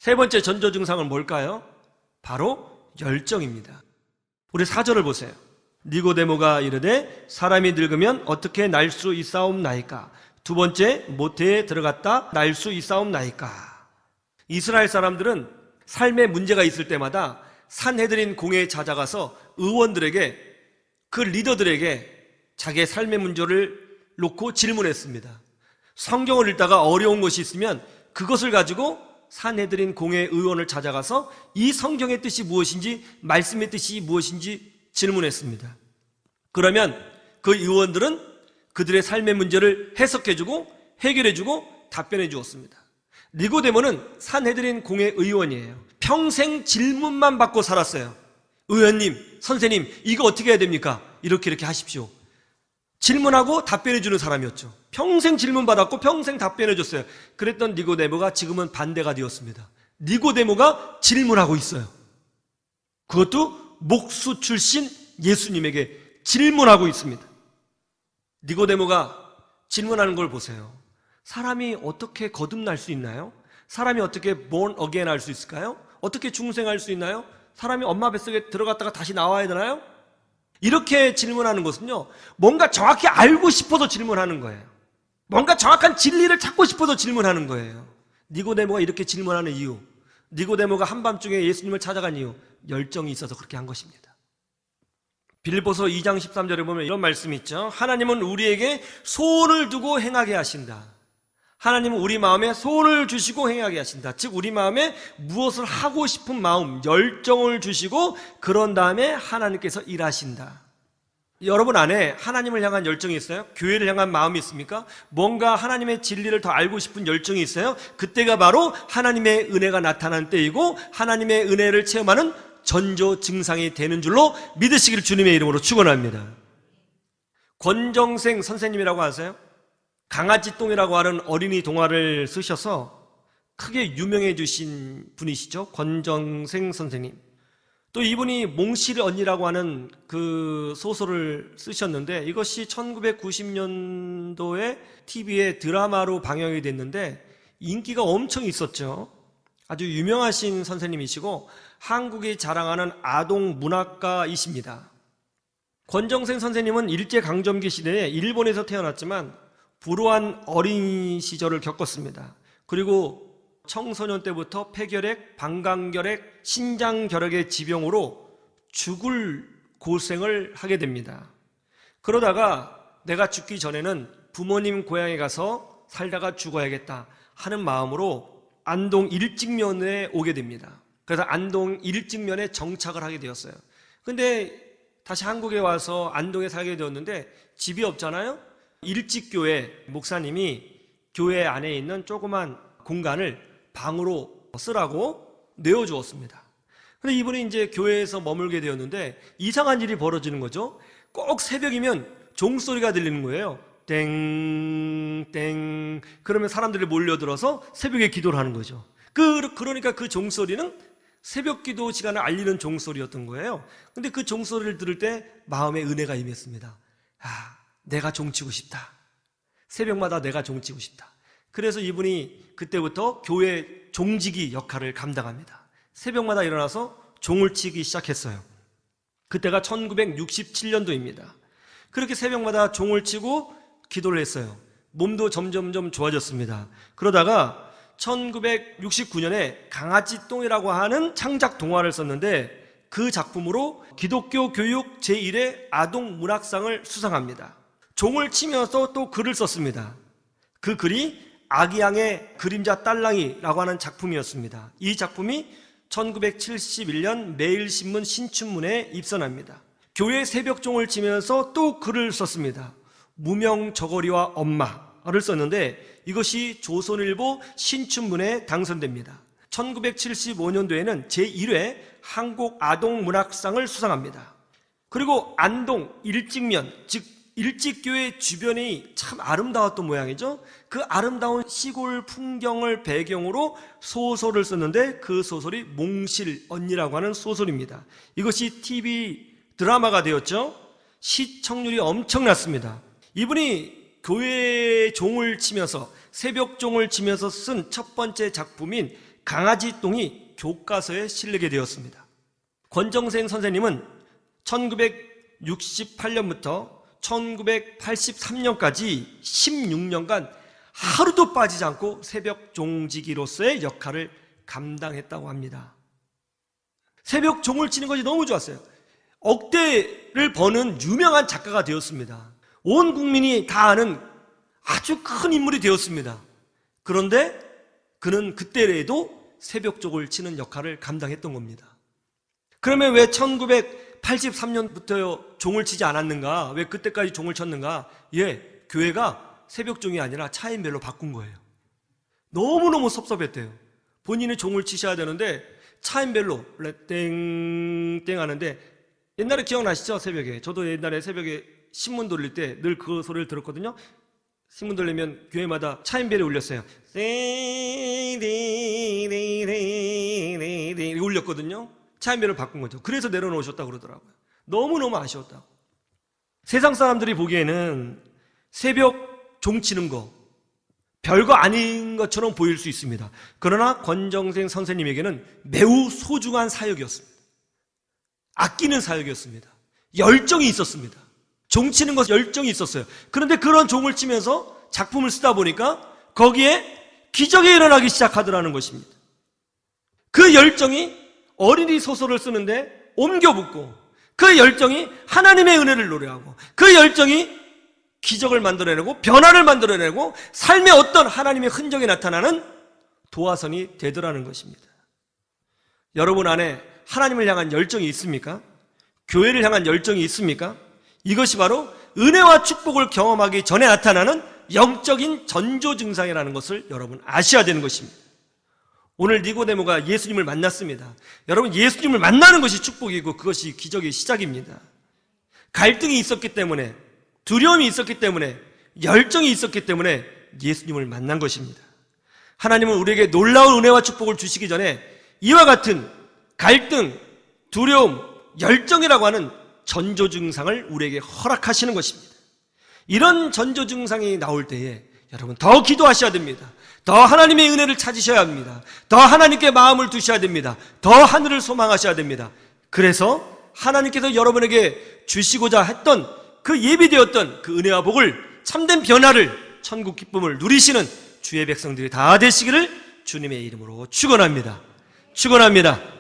세 번째 전조 증상은 뭘까요? 바로 열정입니다. 우리 4절을 보세요. 니고데모가 이르되 사람이 늙으면 어떻게 날 수 있사옵나이까? 두 번째, 모태에 들어갔다 날 수 있사옵나이까? 이스라엘 사람들은 삶에 문제가 있을 때마다 산헤드린 공회에 찾아가서 의원들에게, 그 리더들에게 자기의 삶의 문제를 놓고 질문했습니다. 성경을 읽다가 어려운 것이 있으면 그것을 가지고 산헤드린 공회 의원을 찾아가서 이 성경의 뜻이 무엇인지, 말씀의 뜻이 무엇인지 질문했습니다. 그러면 그 의원들은 그들의 삶의 문제를 해석해주고 해결해주고 답변해 주었습니다. 니고데모는 산헤드린 공회 의원이에요. 평생 질문만 받고 살았어요. 의원님, 선생님, 이거 어떻게 해야 됩니까? 이렇게 하십시오. 질문하고 답변해 주는 사람이었죠. 평생 질문받았고 평생 답변해 줬어요. 그랬던 니고데모가 지금은 반대가 되었습니다. 니고데모가 질문하고 있어요. 그것도 목수 출신 예수님에게 질문하고 있습니다. 니고데모가 질문하는 걸 보세요. 사람이 어떻게 거듭날 수 있나요? 사람이 어떻게 born again 할 수 있을까요? 어떻게 중생할 수 있나요? 사람이 엄마 뱃속에 들어갔다가 다시 나와야 되나요? 이렇게 질문하는 것은요, 뭔가 정확히 알고 싶어서 질문하는 거예요. 뭔가 정확한 진리를 찾고 싶어서 질문하는 거예요. 니고데모가 이렇게 질문하는 이유, 니고데모가 한밤중에 예수님을 찾아간 이유, 열정이 있어서 그렇게 한 것입니다. 빌립보서 2장 13절에 보면 이런 말씀이 있죠. 하나님은 우리에게 소원을 두고 행하게 하신다. 하나님은 우리 마음에 소원을 주시고 행하게 하신다. 즉 우리 마음에 무엇을 하고 싶은 마음, 열정을 주시고 그런 다음에 하나님께서 일하신다. 여러분 안에 하나님을 향한 열정이 있어요? 교회를 향한 마음이 있습니까? 뭔가 하나님의 진리를 더 알고 싶은 열정이 있어요? 그때가 바로 하나님의 은혜가 나타난 때이고 하나님의 은혜를 체험하는 전조 증상이 되는 줄로 믿으시기를 주님의 이름으로 축원합니다. 권정생 선생님이라고 아세요? 강아지똥이라고 하는 어린이 동화를 쓰셔서 크게 유명해 주신 분이시죠. 권정생 선생님. 또 이분이 몽실 언니라고 하는 그 소설을 쓰셨는데 이것이 1990년도에 TV에 드라마로 방영이 됐는데 인기가 엄청 있었죠. 아주 유명하신 선생님이시고 한국이 자랑하는 아동 문학가이십니다. 권정생 선생님은 일제강점기 시대에 일본에서 태어났지만 불우한 어린 시절을 겪었습니다. 그리고 청소년 때부터 폐결핵, 방광결핵, 신장결핵의 지병으로 죽을 고생을 하게 됩니다. 그러다가 내가 죽기 전에는 부모님 고향에 가서 살다가 죽어야겠다 하는 마음으로 안동 일직면에 오게 됩니다. 그래서 안동 일직면에 정착을 하게 되었어요. 근데 다시 한국에 와서 안동에 살게 되었는데 집이 없잖아요. 일직교회 목사님이 교회 안에 있는 조그만 공간을 방으로 쓰라고 내어주었습니다. 근데 이분이 이제 교회에서 머물게 되었는데 이상한 일이 벌어지는 거죠. 꼭 새벽이면 종소리가 들리는 거예요. 땡땡. 그러면 사람들이 몰려들어서 새벽에 기도를 하는 거죠. 그러니까 그 종소리는 새벽 기도 시간을 알리는 종소리였던 거예요. 근데 그 종소리를 들을 때 마음에 은혜가 임했습니다. 내가 종치고 싶다. 새벽마다 내가 종치고 싶다. 그래서 이분이 그때부터 교회 종지기 역할을 감당합니다. 새벽마다 일어나서 종을 치기 시작했어요. 그때가 1967년도입니다. 그렇게 새벽마다 종을 치고 기도를 했어요. 몸도 점점점 좋아졌습니다. 그러다가 1969년에 강아지똥이라고 하는 창작 동화를 썼는데 그 작품으로 기독교 교육 제1회 아동 문학상을 수상합니다. 종을 치면서 또 글을 썼습니다. 그 글이 아기양의 그림자 딸랑이라고 하는 작품이었습니다. 이 작품이 1971년 매일신문 신춘문에 입선합니다. 교회 새벽종을 치면서 또 글을 썼습니다. 무명 저고리와 엄마를 썼는데 이것이 조선일보 신춘문에 당선됩니다. 1975년도에는 제1회 한국아동문학상을 수상합니다. 그리고 안동 일직면, 즉 일직교회 주변이 참 아름다웠던 모양이죠. 그 아름다운 시골 풍경을 배경으로 소설을 썼는데 그 소설이 몽실 언니라고 하는 소설입니다. 이것이 TV 드라마가 되었죠. 시청률이 엄청났습니다. 이분이 교회 종을 치면서 새벽 종을 치면서 쓴 첫 번째 작품인 강아지 똥이 교과서에 실리게 되었습니다. 권정생 선생님은 1968년부터 1983년까지 16년간 하루도 빠지지 않고 새벽 종지기로서의 역할을 감당했다고 합니다. 새벽 종을 치는 것이 너무 좋았어요. 억대를 버는 유명한 작가가 되었습니다. 온 국민이 다 아는 아주 큰 인물이 되었습니다. 그런데 그는 그때에도 새벽종을 치는 역할을 감당했던 겁니다. 그러면 왜 1983년부터 종을 치지 않았는가? 왜 그때까지 종을 쳤는가? 교회가 새벽종이 아니라 차인벨로 바꾼 거예요. 너무너무 섭섭했대요. 본인이 종을 치셔야 되는데 차인벨로 땡땡 하는데, 옛날에 기억나시죠? 새벽에. 저도 옛날에 새벽에 신문 돌릴 때 늘 그 소리를 들었거든요. 신문 돌리면 교회마다 차인벨이 울렸어요. 이렇게 울렸거든요. 차인벨을 바꾼 거죠. 그래서 내려놓으셨다고 그러더라고요. 너무너무 아쉬웠다고. 세상 사람들이 보기에는 새벽 종 치는 거 별거 아닌 것처럼 보일 수 있습니다. 그러나 권정생 선생님에게는 매우 소중한 사역이었습니다. 아끼는 사역이었습니다. 열정이 있었습니다. 종 치는 것에 열정이 있었어요. 그런데 그런 종을 치면서 작품을 쓰다 보니까 거기에 기적이 일어나기 시작하더라는 것입니다. 그 열정이 어린이 소설을 쓰는데 옮겨붙고, 그 열정이 하나님의 은혜를 노래하고, 그 열정이 기적을 만들어내고 변화를 만들어내고 삶의 어떤 하나님의 흔적이 나타나는 도화선이 되더라는 것입니다. 여러분 안에 하나님을 향한 열정이 있습니까? 교회를 향한 열정이 있습니까? 이것이 바로 은혜와 축복을 경험하기 전에 나타나는 영적인 전조 증상이라는 것을 여러분 아셔야 되는 것입니다. 오늘 니고데모가 예수님을 만났습니다. 여러분, 예수님을 만나는 것이 축복이고 그것이 기적의 시작입니다. 갈등이 있었기 때문에, 두려움이 있었기 때문에, 열정이 있었기 때문에 예수님을 만난 것입니다. 하나님은 우리에게 놀라운 은혜와 축복을 주시기 전에 이와 같은 갈등, 두려움, 열정이라고 하는 전조 증상을 우리에게 허락하시는 것입니다. 이런 전조 증상이 나올 때에 여러분 더 기도하셔야 됩니다. 더 하나님의 은혜를 찾으셔야 합니다. 더 하나님께 마음을 두셔야 됩니다. 더 하늘을 소망하셔야 됩니다. 그래서 하나님께서 여러분에게 주시고자 했던 그 예비되었던 그 은혜와 복을, 참된 변화를, 천국 기쁨을 누리시는 주의 백성들이 다 되시기를 주님의 이름으로 축원합니다. 축원합니다.